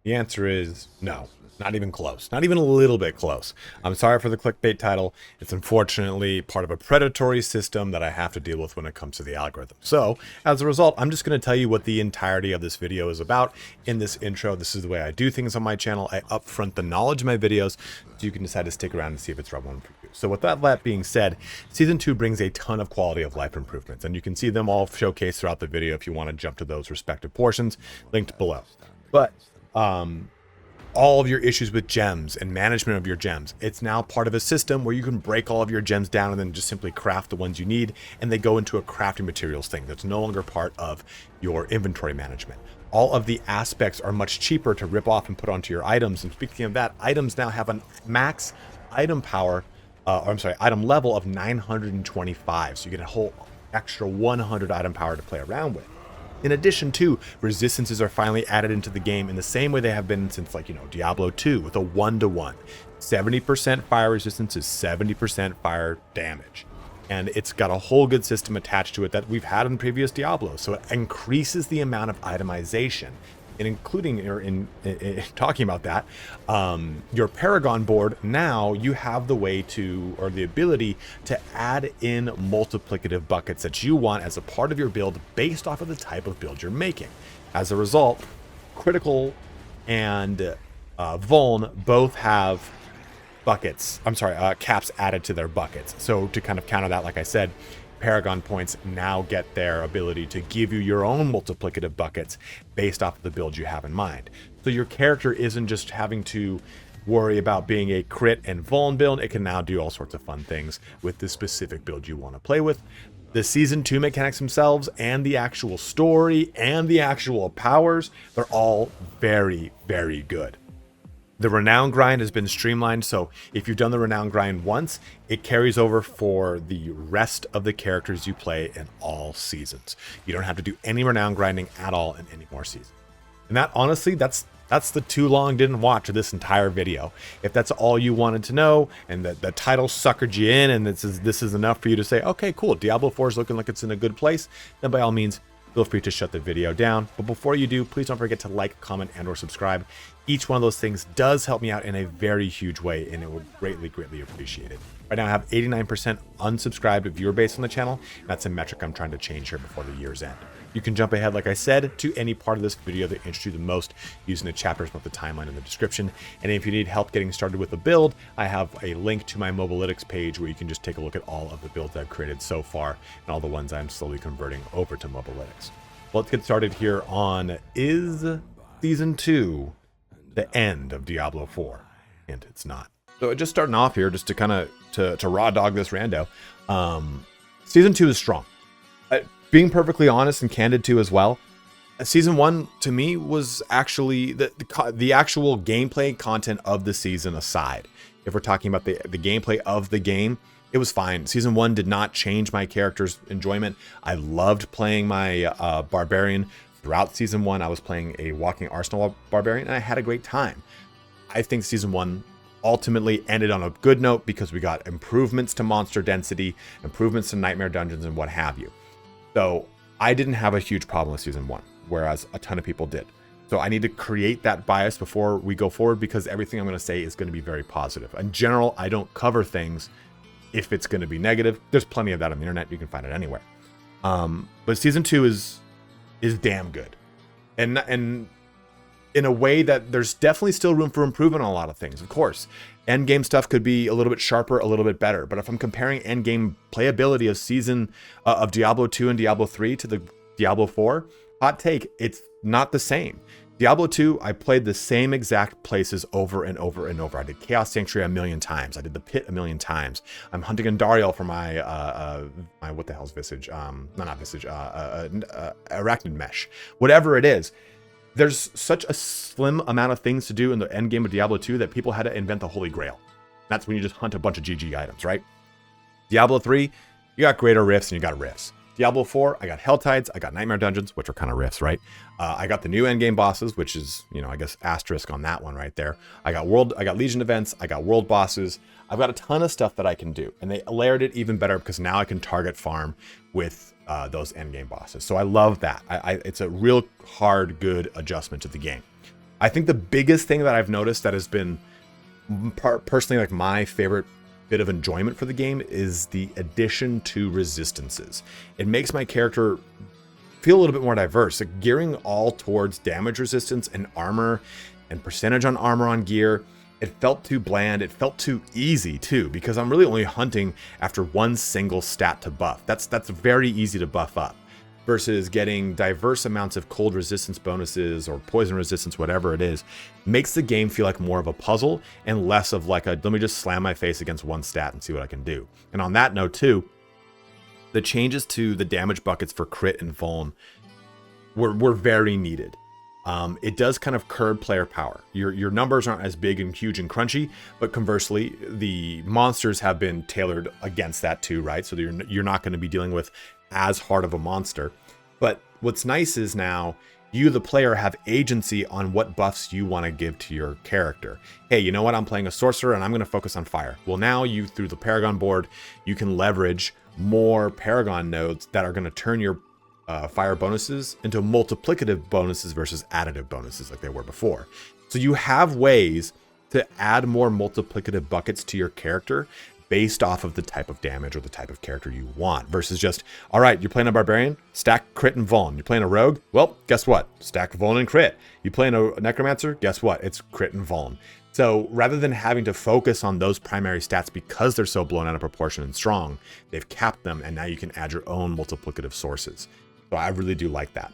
The answer is no. Not even close. Not even a little bit close. I'm sorry for the clickbait title. It's unfortunately part of a predatory system that I have to deal with when it comes to the algorithm. So, as a result, I'm just going to tell you what the entirety of this video is about in this intro. This is the way I do things on my channel. I upfront the knowledge of my videos so you can decide to stick around and see if it's relevant for you. So with that being said, Season 2 brings a ton of quality of life improvements, and you can see them all showcased throughout the video if you want to jump to those respective portions, linked below. But all of your issues with gems and management of your gems, it's now part of a system where you can break all of your gems down and then just simply craft the ones you need, and they go into a crafting materials thing that's no longer part of your inventory management. All of the aspects are much cheaper to rip off and put onto your items, and speaking of that, items now have a max item power, item level of 925, so you get a whole extra 100 item power to play around with. In addition to, resistances are finally added into the game in the same way they have been since, like, Diablo 2 with a 1-to-1. 70% fire resistance is 70% fire damage. And it's got a whole good system attached to it that we've had in previous Diablos. So it increases the amount of itemization. And including, or in talking about that, your Paragon board, now you have the way to, or the ability to add in multiplicative buckets that you want as a part of your build based off of the type of build you're making. As a result, Critical and Vuln both have caps added to their buckets. So to kind of counter that, like I said, Paragon points now get their ability to give you your own multiplicative buckets based off of the build you have in mind. So your character isn't just having to worry about being a crit and vuln build. It can now do all sorts of fun things with the specific build you want to play with. The Season 2 mechanics themselves and the actual story and the actual powers, they're all very, very good. The Renown grind has been streamlined, so if you've done the Renown grind once, it carries over for the rest of the characters you play in all seasons. You don't have to do any Renown grinding at all in any more seasons. And that, honestly, that's the too long didn't watch of this entire video. If that's all you wanted to know, and the title suckered you in, and this is enough for you to say, okay, cool, Diablo 4 is looking like it's in a good place, then by all means, feel free to shut the video down. But before you do, please don't forget to like, comment, and or subscribe. Each one of those things does help me out in a very huge way, and it would greatly, greatly appreciate it. Right now I have 89% unsubscribed viewer base on the channel, and that's a metric I'm trying to change here before the year's end. You can jump ahead, like I said, to any part of this video that interests you the most using the chapters with the timeline in the description. And if you need help getting started with a build, I have a link to my Mobalytics page where you can just take a look at all of the builds I've created so far and all the ones I'm slowly converting over to Mobalytics. Well, let's get started here on Is Season 2 the end of Diablo 4? And it's not. So just starting off here, just to kind of to raw dog this rando, Season 2 is strong. Being perfectly honest and candid too as well, Season 1 to me was actually the actual gameplay content of the season aside. If we're talking about the gameplay of the game, it was fine. Season 1 did not change my character's enjoyment. I loved playing my barbarian. Throughout Season 1, I was playing a walking arsenal barbarian, and I had a great time. I think Season 1 ultimately ended on a good note because we got improvements to monster density, improvements to nightmare dungeons, and what have you. So I didn't have a huge problem with Season 1, whereas a ton of people did. So I need to create that bias before we go forward, because everything I'm going to say is going to be very positive. In general, I don't cover things if it's going to be negative. There's plenty of that on the internet. You can find it anywhere. But Season 2 is damn good. And in a way that there's definitely still room for improvement on a lot of things. Of course, endgame stuff could be a little bit sharper, a little bit better. But if I'm comparing endgame playability of Diablo 2 and Diablo 3 to the Diablo 4, hot take, it's not the same. Diablo 2, I played the same exact places over and over and over. I did Chaos Sanctuary 1,000,000 times. I did the Pit 1,000,000 times. I'm hunting Andariel for my what the hell's Visage? Not Visage. Arachnid Mesh. Whatever it is. There's such a slim amount of things to do in the end game of Diablo 2 that people had to invent the Holy Grail. That's when you just hunt a bunch of GG items, right? Diablo 3, you got greater rifts and you got rifts. Diablo 4, I got Helltides, I got Nightmare Dungeons, which are kind of rifts, right? I got the new endgame bosses, which is, I guess asterisk on that one right there. I got Legion events, I got world bosses. I've got a ton of stuff that I can do, and they layered it even better because now I can target farm with those endgame bosses. So I love that. It's a real hard, good adjustment to the game. I think the biggest thing that I've noticed that has been personally like my favorite bit of enjoyment for the game is the addition to resistances. It makes my character feel a little bit more diverse, like gearing all towards damage resistance and armor and percentage on armor on gear. It felt too bland. It felt too easy too, because I'm really only hunting after one single stat to buff. That's very easy to buff up, versus getting diverse amounts of cold resistance bonuses or poison resistance, whatever it is, makes the game feel like more of a puzzle and less of like a, let me just slam my face against one stat and see what I can do. And on that note too, the changes to the damage buckets for crit and vuln were very needed. It does kind of curb player power. Your numbers aren't as big and huge and crunchy, but conversely, the monsters have been tailored against that too, right? So you're not going to be dealing with as hard of a monster. But what's nice is now you, the player, have agency on what buffs you want to give to your character. Hey, you know what? I'm playing a sorcerer and I'm going to focus on fire. Well, now you, through the Paragon board, you can leverage more Paragon nodes that are going to turn your fire bonuses into multiplicative bonuses versus additive bonuses like they were before. So you have ways to add more multiplicative buckets to your character based off of the type of damage or the type of character you want, versus just, all right, you're playing a barbarian, stack crit and vuln. You're playing a rogue, well, guess what? Stack vuln and crit. You playing a necromancer, guess what? It's crit and vuln. So rather than having to focus on those primary stats because they're so blown out of proportion and strong, they've capped them, and now you can add your own multiplicative sources. So I really do like that.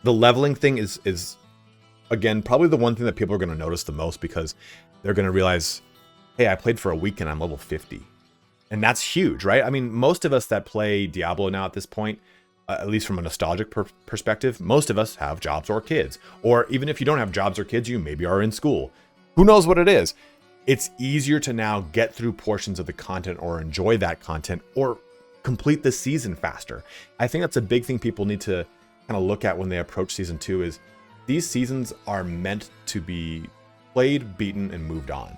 The leveling thing is again, probably the one thing that people are going to notice the most, because they're going to realize, hey, I played for a week and I'm level 50. And that's huge, right? I mean, most of us that play Diablo now at this point, at least from a nostalgic perspective, most of us have jobs or kids. Or even if you don't have jobs or kids, you maybe are in school. Who knows what it is? It's easier to now get through portions of the content or enjoy that content or complete the season faster. I think that's a big thing people need to kind of look at when they approach season 2, is these seasons are meant to be played, beaten, and moved on.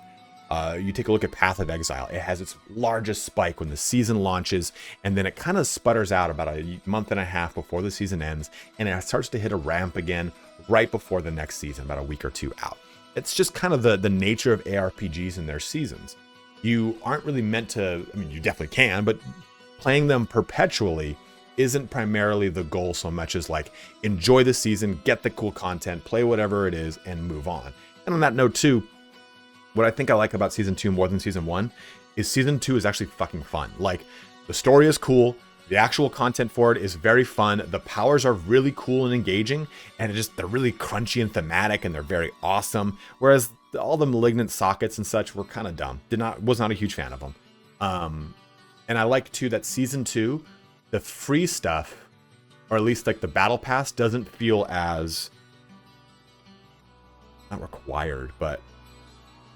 You take a look at Path of Exile. It has its largest spike when the season launches, and then it kind of sputters out about a month and a half before the season ends, and it starts to hit a ramp again right before the next season, about a week or two out. It's just kind of the nature of ARPGs and their seasons. You aren't really meant to, I mean, you definitely can, but playing them perpetually isn't primarily the goal so much as like enjoy the season, get the cool content, play whatever it is, and move on. And on that note too, what I think I like about season 2 more than season 1 is season 2 is actually fucking fun. Like, the story is cool, the actual content for it is very fun, the powers are really cool and engaging, and they're really crunchy and thematic, and they're very awesome. Whereas all the malignant sockets and such were kind of dumb. Was not a huge fan of them. And I like too that season 2, the free stuff, or at least like the battle pass, doesn't feel as, not required, but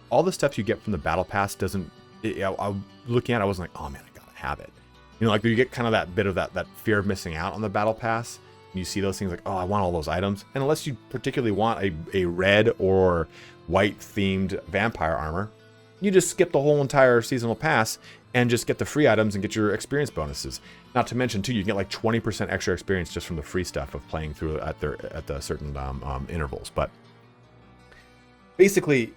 all the stuff you get from the battle pass doesn't, I'm looking at it, I wasn't like, oh man, I gotta have it. You know, like you get kind of that bit of that fear of missing out on the battle pass. And you see those things like, oh, I want all those items. And unless you particularly want a red or white themed vampire armor, you just skip the whole entire seasonal pass and just get the free items and get your experience bonuses. Not to mention too, you can get like 20% extra experience just from the free stuff of playing through at the certain intervals. But basically,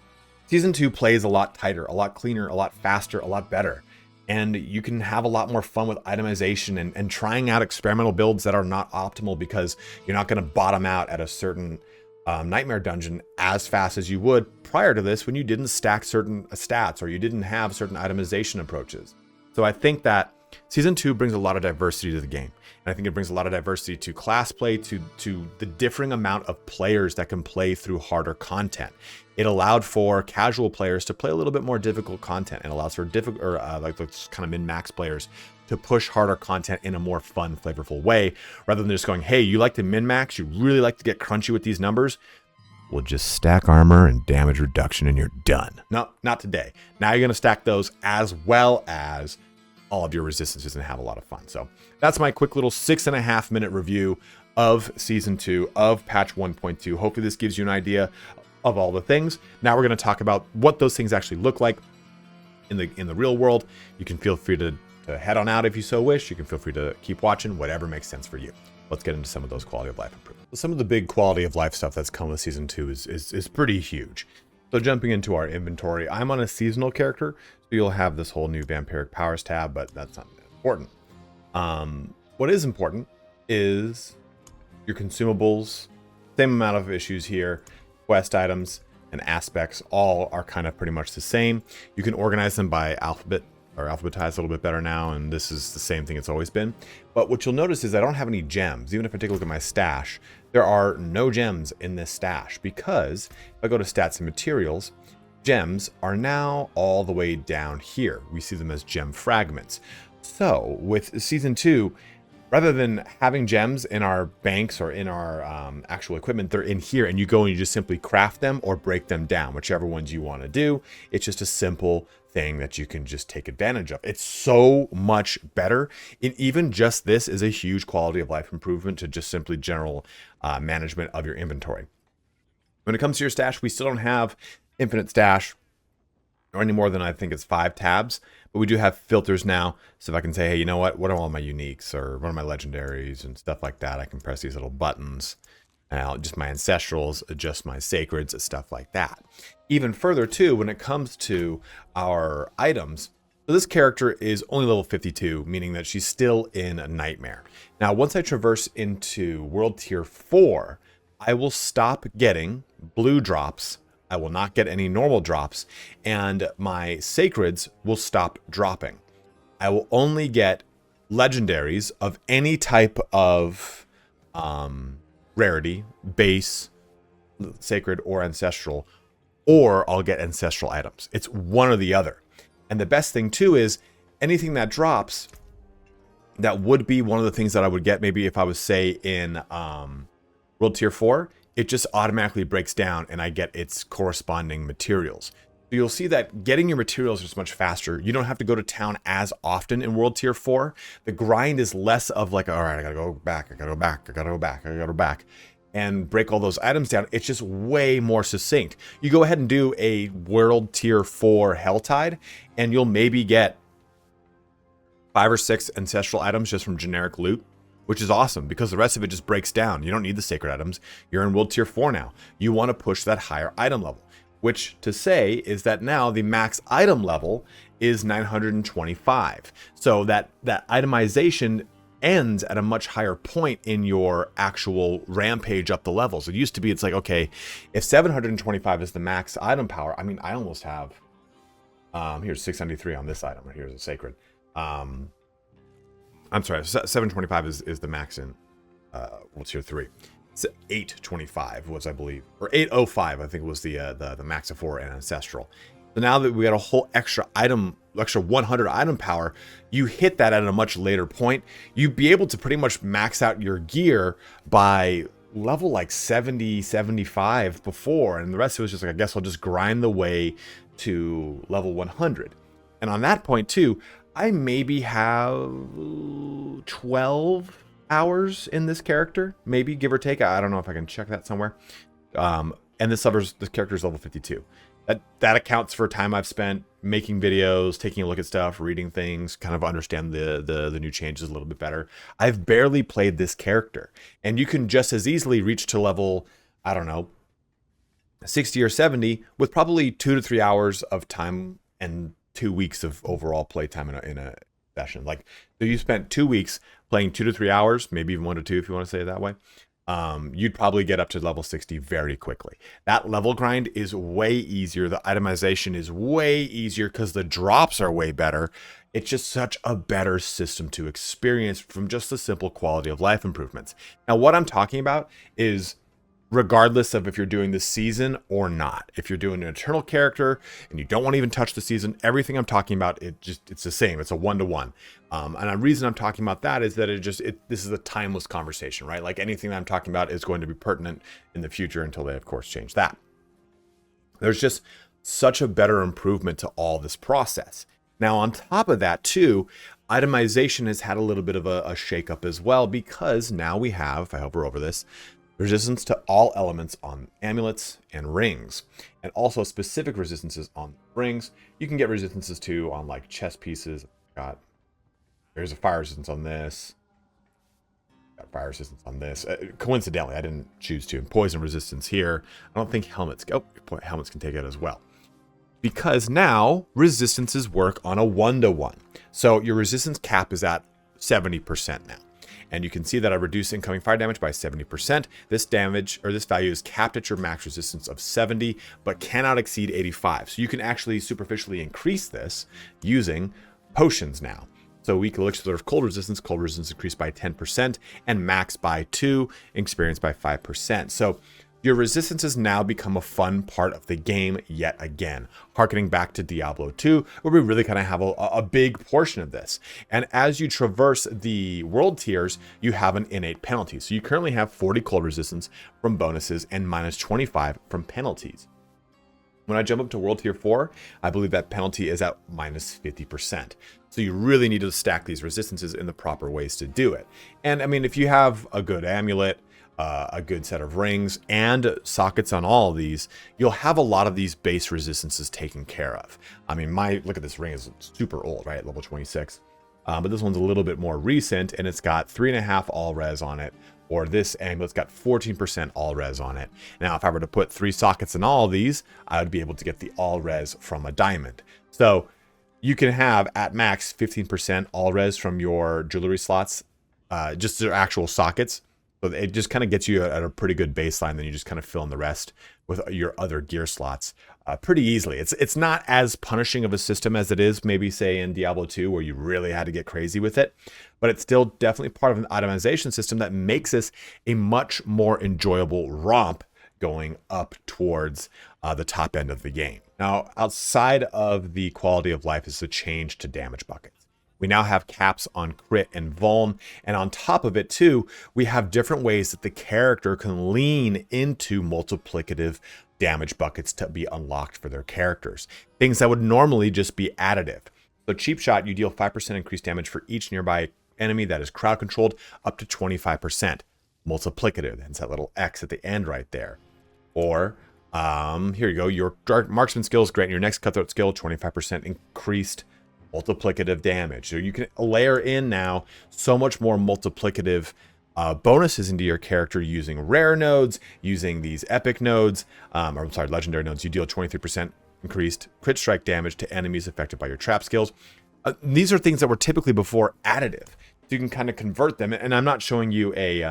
season 2 plays a lot tighter, a lot cleaner, a lot faster, a lot better. And you can have a lot more fun with itemization and trying out experimental builds that are not optimal, because you're not going to bottom out at a certain nightmare dungeon as fast as you would prior to this when you didn't stack certain stats or you didn't have certain itemization approaches. So I think that season 2 brings a lot of diversity to the game. And I think it brings a lot of diversity to class play, to the differing amount of players that can play through harder content. It allowed for casual players to play a little bit more difficult content, and allows for like those kind of min-max players to push harder content in a more fun, flavorful way, rather than just going, hey, you like to min-max, you really like to get crunchy with these numbers, well, just stack armor and damage reduction and you're done. No, not today. Now you're going to stack those as well as all of your resistances and have a lot of fun. So that's my quick little 6.5 minute review of season 2 of patch 1.2. Hopefully this gives you an idea of all the things. Now we're going to talk about what those things actually look like in the real world. You can feel free to head on out if you so wish. You can feel free to keep watching, whatever makes sense for you. let's get into some of those quality of life improvements. Some of the big quality of life stuff that's come with season 2 is pretty huge. So jumping into our inventory, I'm on a seasonal character, so you'll have this whole new vampiric powers tab, but that's not important. What is important is your consumables, same amount of issues here, quest items and aspects all are kind of pretty much the same. You can organize them by alphabet or alphabetized a little bit better now, and this is the same thing it's always been. But what you'll notice is I don't have any gems. Even if I take a look at my stash, there are no gems in this stash because if I go to stats and materials, gems are now all the way down here. We see them as gem fragments. So with season 2, rather than having gems in our banks or in our actual equipment, they're in here, and you go and you just simply craft them or break them down, whichever ones you want to do. It's just a simple thing that you can just take advantage of. It's so much better. And even just this is a huge quality of life improvement to just simply general management of your inventory. When it comes to your stash, we still don't have infinite stash or any more than I think it's 5 tabs, but we do have filters now. So if I can say, hey, you know what are all my uniques or what are my legendaries and stuff like that, I can press these little buttons. Now, just my ancestrals, adjust my sacreds, stuff like that. Even further too, when it comes to our items, so this character is only level 52, meaning that she's still in a nightmare. Now, once I traverse into world tier 4, I will stop getting blue drops. I will not get any normal drops, and my sacreds will stop dropping. I will only get legendaries of any type of rarity, base, sacred, or ancestral, or I'll get ancestral items. It's one or the other. And the best thing too is anything that drops, that would be one of the things that I would get maybe if I was, say, in World Tier 4, it just automatically breaks down and I get its corresponding materials. So you'll see that getting your materials is much faster. You don't have to go to town as often in World Tier 4. The grind is less of like, all right, I gotta go back, I gotta go back, I gotta go back, I gotta go back, and break all those items down. It's just way more succinct. You go ahead and do a World Tier 4 Helltide, and you'll maybe get 5 or 6 ancestral items just from generic loot, which is awesome because the rest of it just breaks down. You don't need the sacred items. You're in World Tier 4 now. You want to push that higher item level, which to say is that now the max item level is 925. So that itemization ends at a much higher point in your actual rampage up the levels. It used to be, it's like, okay, if 725 is the max item power, I mean, I almost have, here's 693 on this item right here is a sacred. I'm sorry, 725 is the max in World Tier 3. It's 825 was, I believe, or 805, I think was the max of 4 and ancestral. So now that we got a whole extra 100 item power, you hit that at a much later point. You'd be able to pretty much max out your gear by level like 70, 75 before, and the rest of it was just like, I guess I'll just grind the way to level 100. And on that point too, I maybe have 12 hours in this character, maybe, give or take. I don't know if I can check that somewhere. And this character is level 52. That accounts for time I've spent making videos, taking a look at stuff, reading things, kind of understand the new changes a little bit better. I've barely played this character, and you can just as easily reach to level, I don't know, 60 or 70 with probably 2 to 3 hours of time and 2 weeks of overall play time in a session. Like, so you spent 2 weeks playing 2 to 3 hours, maybe even 1 to 2 if you want to say it that way. You'd probably get up to level 60 very quickly. That level grind is way easier. The itemization is way easier because the drops are way better. It's just such a better system to experience from just the simple quality of life improvements. Now, what I'm talking about is regardless of if you're doing the season or not. If you're doing an eternal character and you don't want to even touch the season, everything I'm talking about, it's the same. It's a 1-to-1. And the reason I'm talking about that is that this is a timeless conversation, right? Like anything that I'm talking about is going to be pertinent in the future until they, of course, change that. There's just such a better improvement to all this process. Now, on top of that, too, itemization has had a little bit of a shakeup as well, because now we have, I hope we're over this, resistance to all elements on amulets and rings, and also specific resistances on rings. You can get resistances too on like chest pieces. There's a fire resistance on this. Got fire resistance on this. Coincidentally, I didn't choose to. Poison resistance here. I don't think helmets. Oh, helmets can take it as well. Because now resistances work on a 1-to-1. So your resistance cap is at 70% now. And you can see that I reduced incoming fire damage by 70%. This damage, or this value, is capped at your max resistance of 70, but cannot exceed 85. So you can actually superficially increase this using potions now. So weak elixir of cold resistance increased by 10%, and max by 2, experience by 5%. So your resistances now become a fun part of the game yet again, harkening back to Diablo 2, where we really kind of have a big portion of this. And as you traverse the world tiers, you have an innate penalty. So you currently have 40 cold resistance from bonuses and minus 25 from penalties. When I jump up to World Tier 4, I believe that penalty is at minus 50%. So you really need to stack these resistances in the proper ways to do it. And I mean, if you have a good amulet, a good set of rings, and sockets on all of these, you'll have a lot of these base resistances taken care of. I mean, look at this ring is super old, right? Level 26. But this one's a little bit more recent, and it's got 3.5 all res on it. Or this amulet's got 14% all res on it. Now, if I were to put 3 sockets in all of these, I would be able to get the all res from a diamond. So you can have at max 15% all res from your jewelry slots, just their actual sockets. So it just kind of gets you at a pretty good baseline. Then you just kind of fill in the rest with your other gear slots pretty easily. It's not as punishing of a system as it is maybe say in Diablo 2, where you really had to get crazy with it, but it's still definitely part of an itemization system that makes this a much more enjoyable romp going up towards the top end of the game. Now, outside of the quality of life is the change to damage buckets. We now have caps on crit and vuln, and on top of it too, we have different ways that the character can lean into multiplicative damage buckets to be unlocked for their characters. Things that would normally just be additive. So cheap shot, you deal 5% increased damage for each nearby enemy that is crowd controlled up to 25%. Multiplicative, that's that little X at the end right there. Or here you go, your marksman skills grant your next cutthroat skill 25% increased multiplicative damage. So you can layer in now so much more multiplicative bonuses into your character using rare nodes, using these epic nodes, legendary nodes. You deal 23% increased crit strike damage to enemies affected by your trap skills. These are things that were typically before additive. So you can kind of convert them. And I'm not showing you a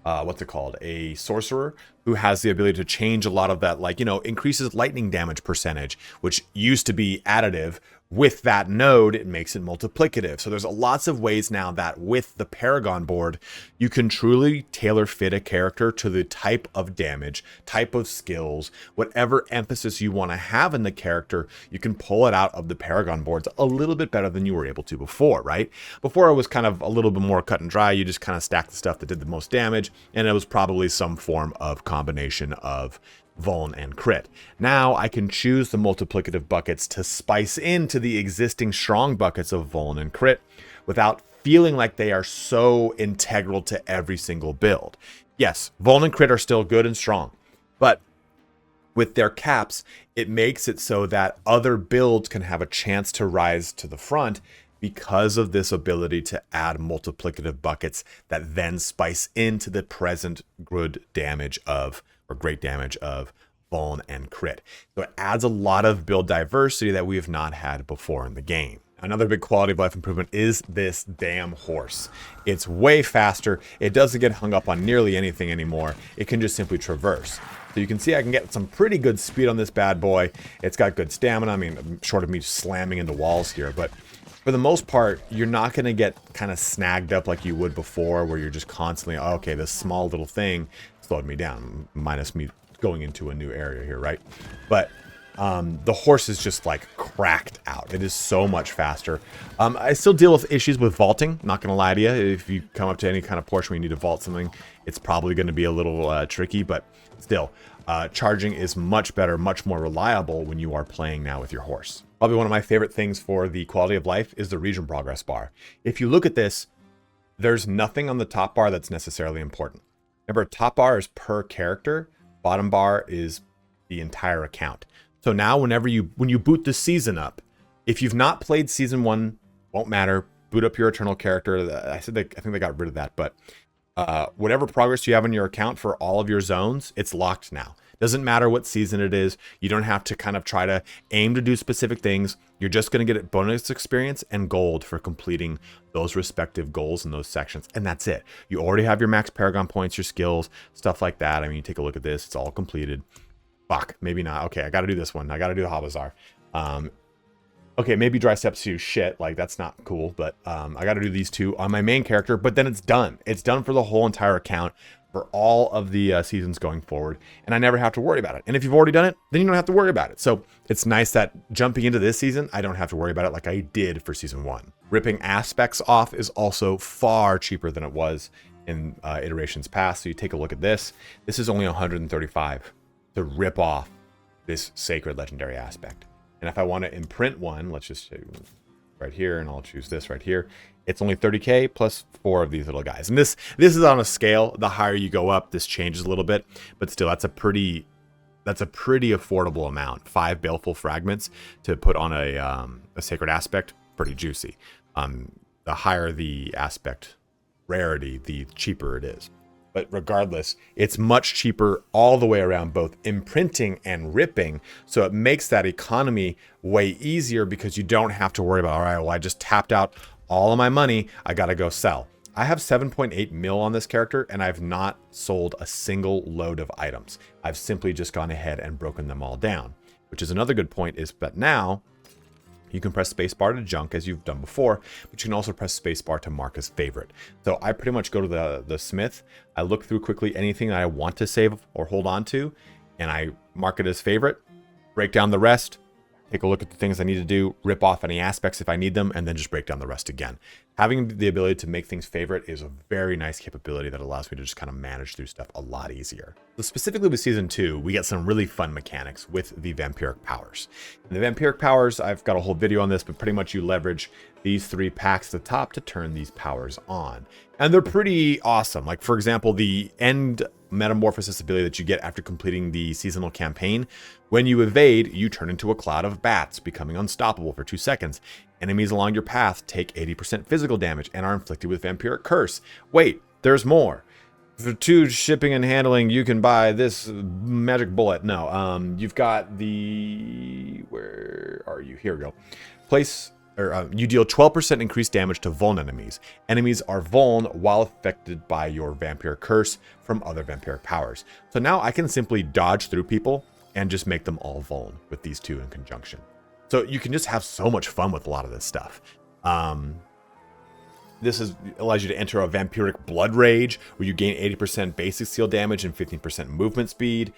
a sorcerer who has the ability to change a lot of that, increases lightning damage percentage, which used to be additive. With that node, it makes it multiplicative. So there's lots of ways now that with the Paragon board, you can truly tailor fit a character to the type of damage, type of skills, whatever emphasis you want to have in the character, you can pull it out of the Paragon boards a little bit better than you were able to before, right? Before it was kind of a little bit more cut and dry. You just kind of stacked the stuff that did the most damage, and it was probably some form of combination of vuln and crit. Now I can choose the multiplicative buckets to spice into the existing strong buckets of vuln and crit without feeling like they are so integral to every single build. Yes, vuln and crit are still good and strong, but with their caps, it makes it so that other builds can have a chance to rise to the front because of this ability to add multiplicative buckets that then spice into the present good damage of, or great damage of, vuln and crit. So it adds a lot of build diversity that we have not had before in the game. Another big quality of life improvement is this damn horse. It's way faster. It doesn't get hung up on nearly anything anymore. It can just simply traverse. So you can see I can get some pretty good speed on this bad boy. It's got good stamina. I mean, short of me slamming into walls here, but for the most part, you're not going to get kind of snagged up like you would before, where you're just constantly, oh, okay, this small little thing slowed me down, minus me going into a new area here, right? But the horse is just like cracked out. It is so much faster. I still deal with issues with vaulting, not going to lie to you. If you come up to any kind of portion where you need to vault something, it's probably going to be a little tricky, but still, charging is much better, much more reliable when you are playing now with your horse. Probably one of my favorite things for the quality of life is the region progress bar. If you look at this, there's nothing on the top bar that's necessarily important. Remember, top bar is per character, bottom bar is the entire account. So now when you boot the season up, if you've not played season 1, won't matter, boot up your Eternal character. I think they got rid of that, but whatever progress you have on your account for all of your zones, it's locked now. Doesn't matter what season it is. You don't have to kind of try to aim to do specific things. You're just going to get bonus experience and gold for completing those respective goals in those sections. And that's it. You already have your max Paragon points, your skills, stuff like that. I mean, take a look at this. It's all completed. Fuck, maybe not. Okay, I got to do this one. I got to do the Habazar. Okay, maybe Dry Steps 2, shit, like that's not cool, but I got to do these two on my main character, but then it's done. It's done for the whole entire account for all of the seasons going forward, and I never have to worry about it. And if you've already done it, then you don't have to worry about it. So it's nice that jumping into this season, I don't have to worry about it like I did for season 1. Ripping aspects off is also far cheaper than it was in iterations past. So you take a look at this. This is only 135 to rip off this sacred legendary aspect. And if I want to imprint one, let's just show you right here, and I'll choose this right here. It's only 30k plus 4 of these little guys. And this is on a scale. The higher you go up, this changes a little bit, but still, that's a pretty affordable amount. 5 baleful fragments to put on a sacred aspect, pretty juicy. The higher the aspect rarity, the cheaper it is. But regardless, it's much cheaper all the way around, both imprinting and ripping. So it makes that economy way easier because you don't have to worry about, all right, well, I just tapped out all of my money. I got to go sell. I have 7.8 mil on this character, and I've not sold a single load of items. I've simply just gone ahead and broken them all down, which is another good point is that now you can press spacebar to junk as you've done before, but you can also press spacebar to mark as favorite. So I pretty much go to the smith. I look through quickly anything that I want to save or hold on to, and I mark it as favorite, break down the rest, take a look at the things I need to do, rip off any aspects if I need them, and then just break down the rest again. Having the ability to make things favorite is a very nice capability that allows me to just kind of manage through stuff a lot easier. So specifically with Season 2, we get some really fun mechanics with the vampiric powers. And the vampiric powers, I've got a whole video on this, but pretty much you leverage these 3 packs at the top to turn these powers on. And they're pretty awesome. Like, for example, the end metamorphosis ability that you get after completing the seasonal campaign. When you evade, you turn into a cloud of bats, becoming unstoppable for 2 seconds. Enemies along your path take 80% physical damage and are inflicted with vampiric curse. Wait, there's more. For 2 shipping and handling, you can buy this magic bullet. No, you've got the... Where are you? Here we go. You deal 12% increased damage to vuln enemies. Enemies are vuln while affected by your vampire curse from other vampiric powers. So now I can simply dodge through people and just make them all vuln with these 2 in conjunction. So you can just have so much fun with a lot of this stuff. This allows you to enter a vampiric blood rage where you gain 80% basic seal damage and 15% movement speed.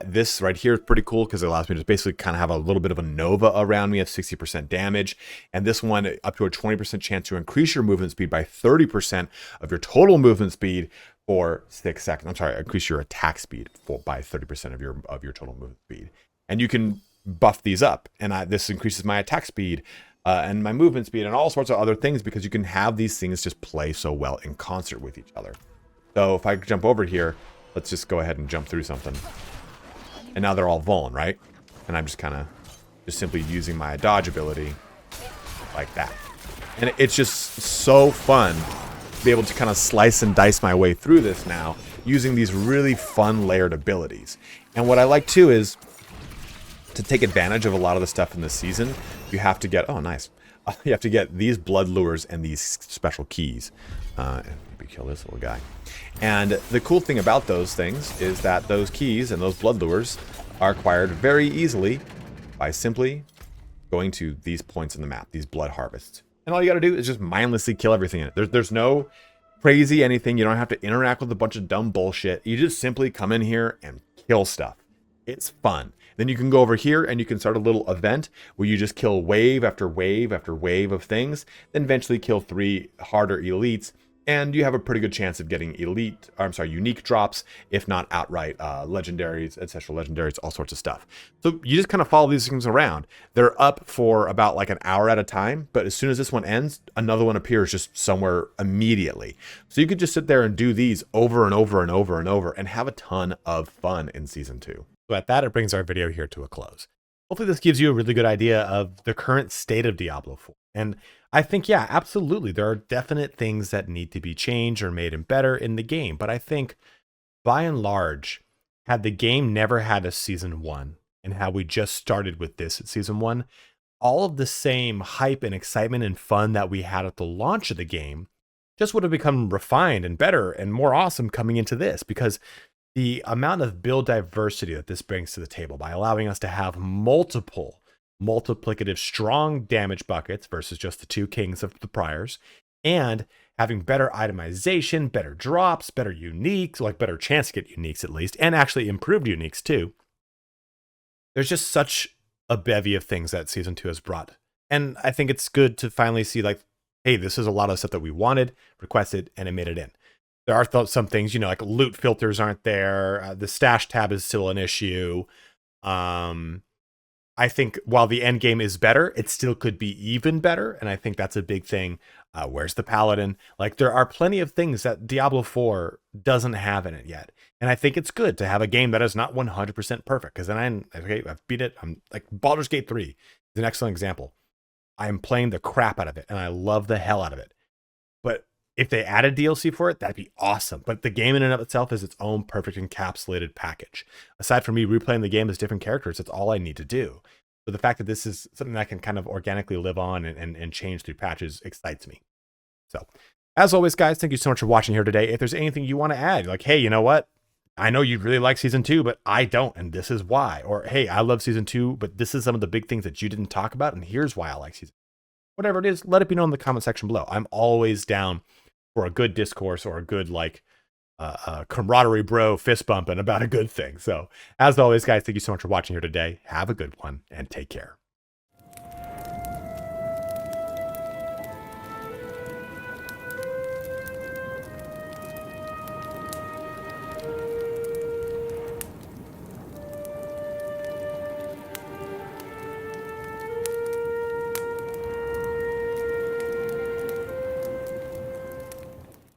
This right here is pretty cool because it allows me to basically kind of have a little bit of a nova around me of 60% damage. And this one up to a 20% chance to increase your movement speed by 30% of your total movement speed for 6 seconds. I'm sorry, increase your attack speed by 30% of your total movement speed. And you can buff these up, and this increases my attack speed and my movement speed and all sorts of other things because you can have these things just play so well in concert with each other. So if I jump over here, let's just go ahead and jump through something. And now they're all vuln, right? And I'm just kind of simply using my dodge ability like that. And it's just so fun to be able to kind of slice and dice my way through this now using these really fun layered abilities. And what I like too is to take advantage of a lot of the stuff in this season, you have to get, oh nice, you have to get these blood lures and these special keys. Maybe kill this little guy. And the cool thing about those things is that those keys and those blood lures are acquired very easily by simply going to these points in the map, these blood harvests. And all you got to do is just mindlessly kill everything in it. There's no crazy anything. You don't have to interact with a bunch of dumb bullshit. You just simply come in here and kill stuff. It's fun. Then you can go over here and you can start a little event where you just kill wave after wave after wave of things, then eventually kill 3 harder elites, and you have a pretty good chance of getting unique drops, if not outright legendaries, etc. Legendaries, all sorts of stuff. So you just kind of follow these things around. They're up for about like an hour at a time, but as soon as this one ends, another one appears just somewhere immediately. So you could just sit there and do these over and over and over and over and have a ton of fun in Season 2. So at that, it brings our video here to a close. hopefully this gives you a really good idea of the current state of Diablo 4. And I think, yeah, absolutely, there are definite things that need to be changed or made and better in the game. But I think by and large, had the game never had a season 1 and how we just started with this at season 1, all of the same hype and excitement and fun that we had at the launch of the game just would have become refined and better and more awesome coming into this, because the amount of build diversity that this brings to the table by allowing us to have multiple multiplicative strong damage buckets versus just the 2 kings of the priors, and having better itemization, better drops, better uniques, like better chance to get uniques at least, and actually improved uniques too. There's just such a bevy of things that season 2 has brought. And I think it's good to finally see, like, hey, this is a lot of stuff that we wanted, requested, and it made it in. There are some things, like loot filters aren't there. The stash tab is still an issue. I think while the end game is better, it still could be even better. And I think that's a big thing. Where's the paladin? Like, there are plenty of things that Diablo 4 doesn't have in it yet. And I think it's good to have a game that is not 100% perfect. Because then I've beat it. I'm like, Baldur's Gate 3 is an excellent example. I'm playing the crap out of it and I love the hell out of it. But if they added DLC for it, that'd be awesome. But the game in and of itself is its own perfect encapsulated package. Aside from me replaying the game as different characters, it's all I need to do. So the fact that this is something that can kind of organically live on and change through patches excites me. So, as always, guys, thank you so much for watching here today. If there's anything you want to add, like, hey, you know what? I know you really like season 2, but I don't, and this is why. Or, hey, I love season 2, but this is some of the big things that you didn't talk about, and here's why I like season 2. Whatever it is, let it be known in the comment section below. I'm always down for a good discourse or a good, like, camaraderie bro fist bumping about a good thing. So, as always, guys, thank you so much for watching here today. Have a good one, and take care.